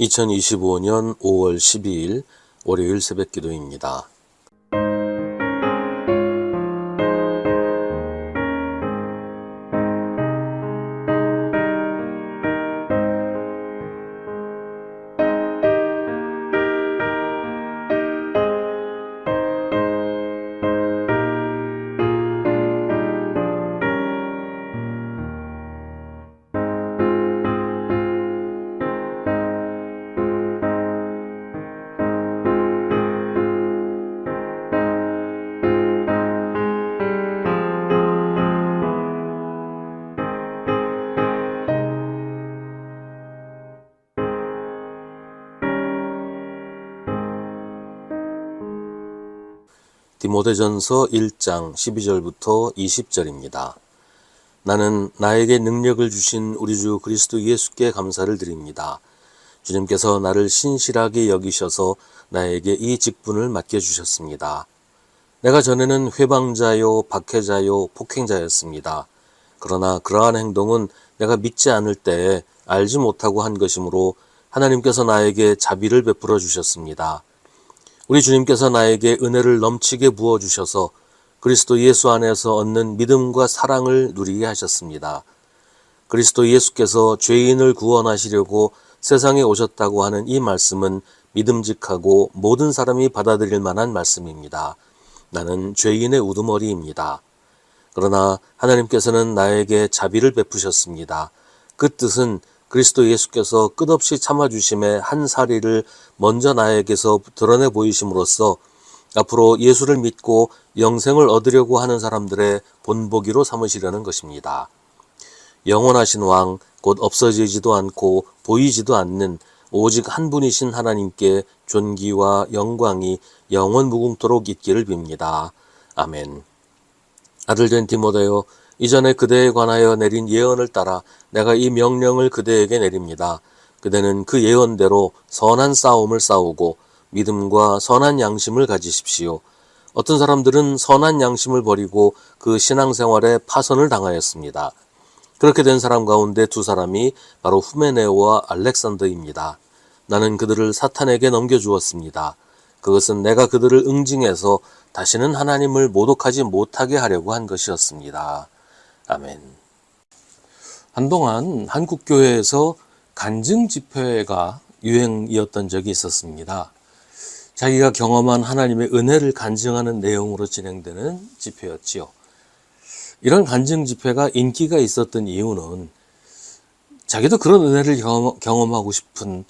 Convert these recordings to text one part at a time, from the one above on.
2025년 5월 12일 월요일 새벽 기도입니다. 디모데전서 1장 12절부터 20절입니다. 나는 나에게 능력을 주신 우리 주 그리스도 예수께 감사를 드립니다. 주님께서 나를 신실하게 여기셔서 나에게 이 직분을 맡겨주셨습니다. 내가 전에는 회방자요, 박해자요, 폭행자였습니다. 그러나 그러한 행동은 내가 믿지 않을 때에 알지 못하고 한 것이므로 하나님께서 나에게 자비를 베풀어 주셨습니다. 우리 주님께서 나에게 은혜를 넘치게 부어주셔서 그리스도 예수 안에서 얻는 믿음과 사랑을 누리게 하셨습니다. 그리스도 예수께서 죄인을 구원하시려고 세상에 오셨다고 하는 이 말씀은 믿음직하고 모든 사람이 받아들일 만한 말씀입니다. 나는 죄인의 우두머리입니다. 그러나 하나님께서는 나에게 자비를 베푸셨습니다. 그 뜻은 그리스도 예수께서 끝없이 참아주심의 한 사리를 먼저 나에게서 드러내 보이심으로써 앞으로 예수를 믿고 영생을 얻으려고 하는 사람들의 본보기로 삼으시려는 것입니다. 영원하신 왕, 곧 없어지지도 않고 보이지도 않는 오직 한 분이신 하나님께 존귀와 영광이 영원 무궁토록 있기를 빕니다. 아멘. 아들된 디모데여, 이전에 그대에 관하여 내린 예언을 따라 내가 이 명령을 그대에게 내립니다. 그대는 그 예언대로 선한 싸움을 싸우고 믿음과 선한 양심을 가지십시오. 어떤 사람들은 선한 양심을 버리고 그 신앙생활에 파선을 당하였습니다. 그렇게 된 사람 가운데 두 사람이 바로 후메네오와 알렉산더입니다. 나는 그들을 사탄에게 넘겨주었습니다. 그것은 내가 그들을 응징해서 다시는 하나님을 모독하지 못하게 하려고 한 것이었습니다. 아멘. 한동안 한국교회에서 간증 집회가 유행이었던 적이 있었습니다. 자기가 경험한 하나님의 은혜를 간증하는 내용으로 진행되는 집회였지요. 이런 간증 집회가 인기가 있었던 이유는 자기도 그런 은혜를 경험하고 싶은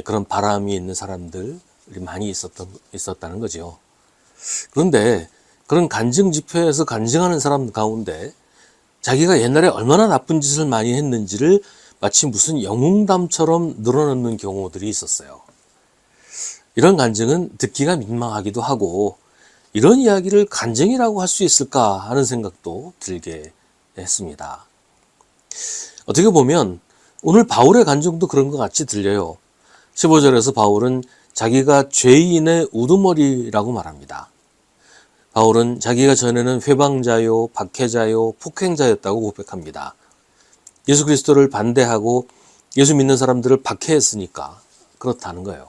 그런 바람이 있는 사람들이 많이 있었다는 거죠. 그런데 그런 간증 집회에서 간증하는 사람 가운데 자기가 옛날에 얼마나 나쁜 짓을 많이 했는지를 마치 무슨 영웅담처럼 늘어놓는 경우들이 있었어요. 이런 간증은 듣기가 민망하기도 하고 이런 이야기를 간증이라고 할 수 있을까 하는 생각도 들게 했습니다. 어떻게 보면 오늘 바울의 간증도 그런 것 같이 들려요. 15절에서 바울은 자기가 죄인의 우두머리라고 말합니다. 바울은 자기가 전에는 회방자요, 박해자요, 폭행자였다고 고백합니다. 예수 그리스도를 반대하고 예수 믿는 사람들을 박해했으니까 그렇다는 거예요.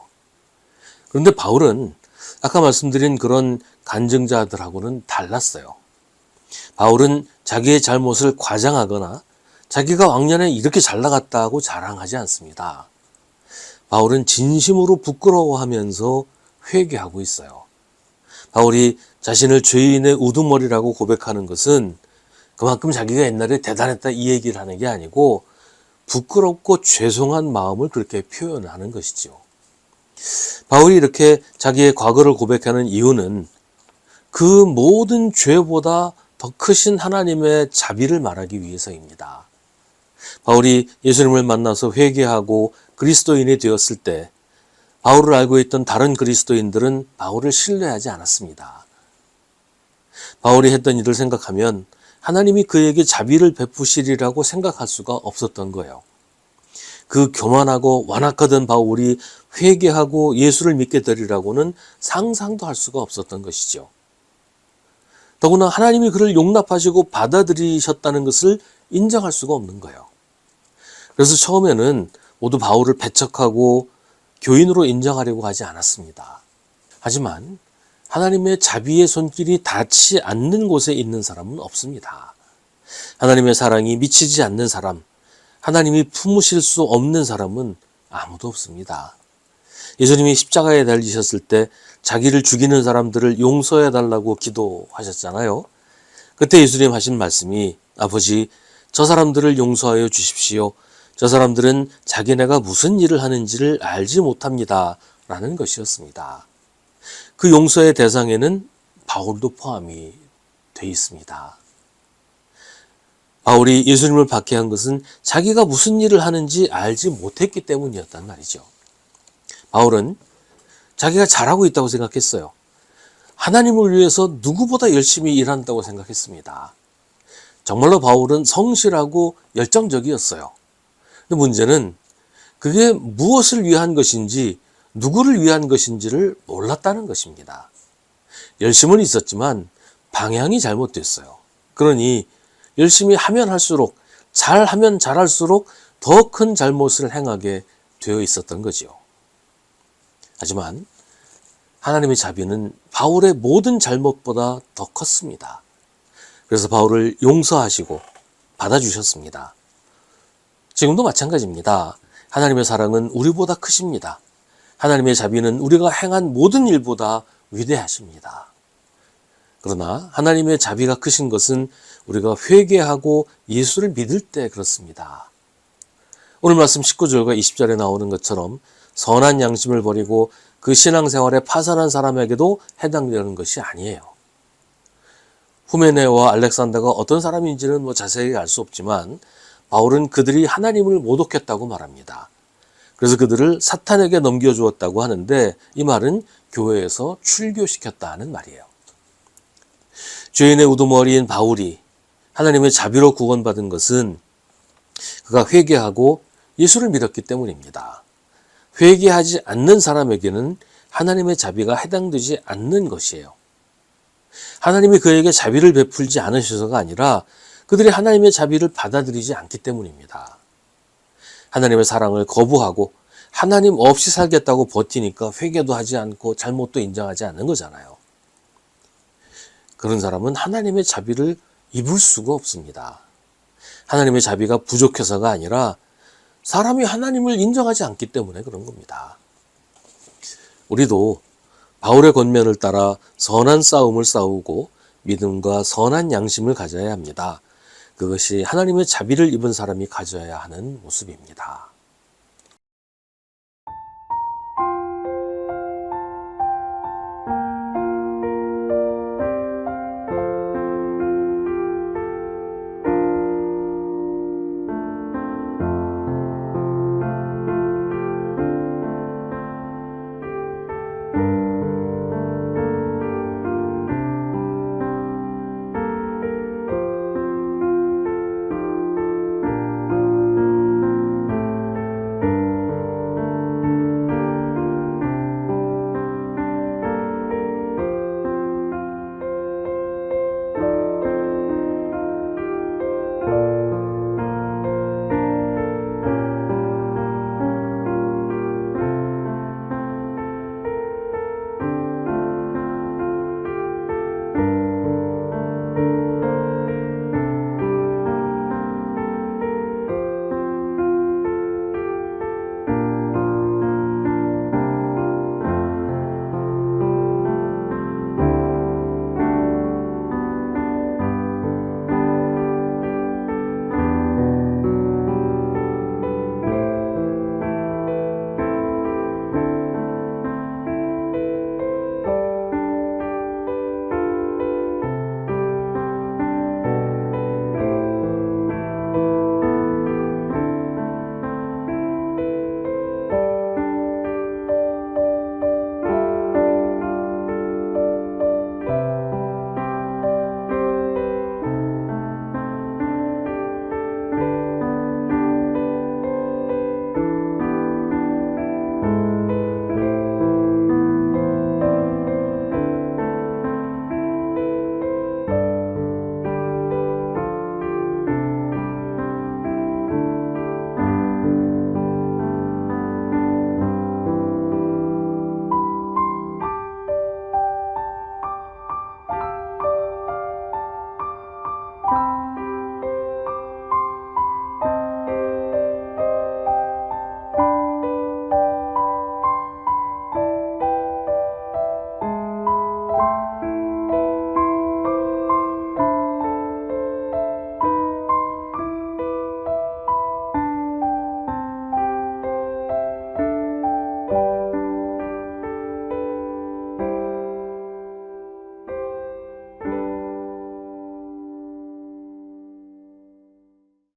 그런데 바울은 아까 말씀드린 그런 간증자들하고는 달랐어요. 바울은 자기의 잘못을 과장하거나 자기가 왕년에 이렇게 잘 나갔다고 자랑하지 않습니다. 바울은 진심으로 부끄러워하면서 회개하고 있어요. 바울이 자신을 죄인의 우두머리라고 고백하는 것은 그만큼 자기가 옛날에 대단했다 이 얘기를 하는 게 아니고 부끄럽고 죄송한 마음을 그렇게 표현하는 것이죠. 바울이 이렇게 자기의 과거를 고백하는 이유는 그 모든 죄보다 더 크신 하나님의 자비를 말하기 위해서입니다. 바울이 예수님을 만나서 회개하고 그리스도인이 되었을 때 바울을 알고 있던 다른 그리스도인들은 바울을 신뢰하지 않았습니다. 바울이 했던 일을 생각하면 하나님이 그에게 자비를 베푸시리라고 생각할 수가 없었던 거예요. 그 교만하고 완악하던 바울이 회개하고 예수를 믿게 되리라고는 상상도 할 수가 없었던 것이죠. 더구나 하나님이 그를 용납하시고 받아들이셨다는 것을 인정할 수가 없는 거예요. 그래서 처음에는 모두 바울을 배척하고 교인으로 인정하려고 하지 않았습니다. 하지만 하나님의 자비의 손길이 닿지 않는 곳에 있는 사람은 없습니다. 하나님의 사랑이 미치지 않는 사람, 하나님이 품으실 수 없는 사람은 아무도 없습니다. 예수님이 십자가에 달리셨을 때 자기를 죽이는 사람들을 용서해 달라고 기도하셨잖아요. 그때 예수님 하신 말씀이 아버지, 저 사람들을 용서하여 주십시오. 저 사람들은 자기네가 무슨 일을 하는지를 알지 못합니다. 라는 것이었습니다. 그 용서의 대상에는 바울도 포함이 되어 있습니다. 바울이 예수님을 박해한 것은 자기가 무슨 일을 하는지 알지 못했기 때문이었단 말이죠. 바울은 자기가 잘하고 있다고 생각했어요. 하나님을 위해서 누구보다 열심히 일한다고 생각했습니다. 정말로 바울은 성실하고 열정적이었어요. 근데 문제는 그게 무엇을 위한 것인지, 누구를 위한 것인지를 몰랐다는 것입니다. 열심은 있었지만 방향이 잘못됐어요. 그러니 열심히 하면 할수록, 잘하면 잘할수록 더 큰 잘못을 행하게 되어 있었던 거지요. 하지만 하나님의 자비는 바울의 모든 잘못보다 더 컸습니다. 그래서 바울을 용서하시고 받아주셨습니다. 지금도 마찬가지입니다. 하나님의 사랑은 우리보다 크십니다. 하나님의 자비는 우리가 행한 모든 일보다 위대하십니다. 그러나 하나님의 자비가 크신 것은 우리가 회개하고 예수를 믿을 때 그렇습니다. 오늘 말씀 19절과 20절에 나오는 것처럼 선한 양심을 버리고 그 신앙생활에 파산한 사람에게도 해당되는 것이 아니에요. 후메네와 알렉산더가 어떤 사람인지는 자세히 알 수 없지만 바울은 그들이 하나님을 모독했다고 말합니다. 그래서 그들을 사탄에게 넘겨주었다고 하는데 이 말은 교회에서 출교시켰다는 말이에요. 죄인의 우두머리인 바울이 하나님의 자비로 구원받은 것은 그가 회개하고 예수를 믿었기 때문입니다. 회개하지 않는 사람에게는 하나님의 자비가 해당되지 않는 것이에요. 하나님이 그에게 자비를 베풀지 않으셔서가 아니라 그들이 하나님의 자비를 받아들이지 않기 때문입니다. 하나님의 사랑을 거부하고 하나님 없이 살겠다고 버티니까 회개도 하지 않고 잘못도 인정하지 않는 거잖아요. 그런 사람은 하나님의 자비를 입을 수가 없습니다. 하나님의 자비가 부족해서가 아니라 사람이 하나님을 인정하지 않기 때문에 그런 겁니다. 우리도 바울의 권면을 따라 선한 싸움을 싸우고 믿음과 선한 양심을 가져야 합니다. 그것이 하나님의 자비를 입은 사람이 가져야 하는 모습입니다.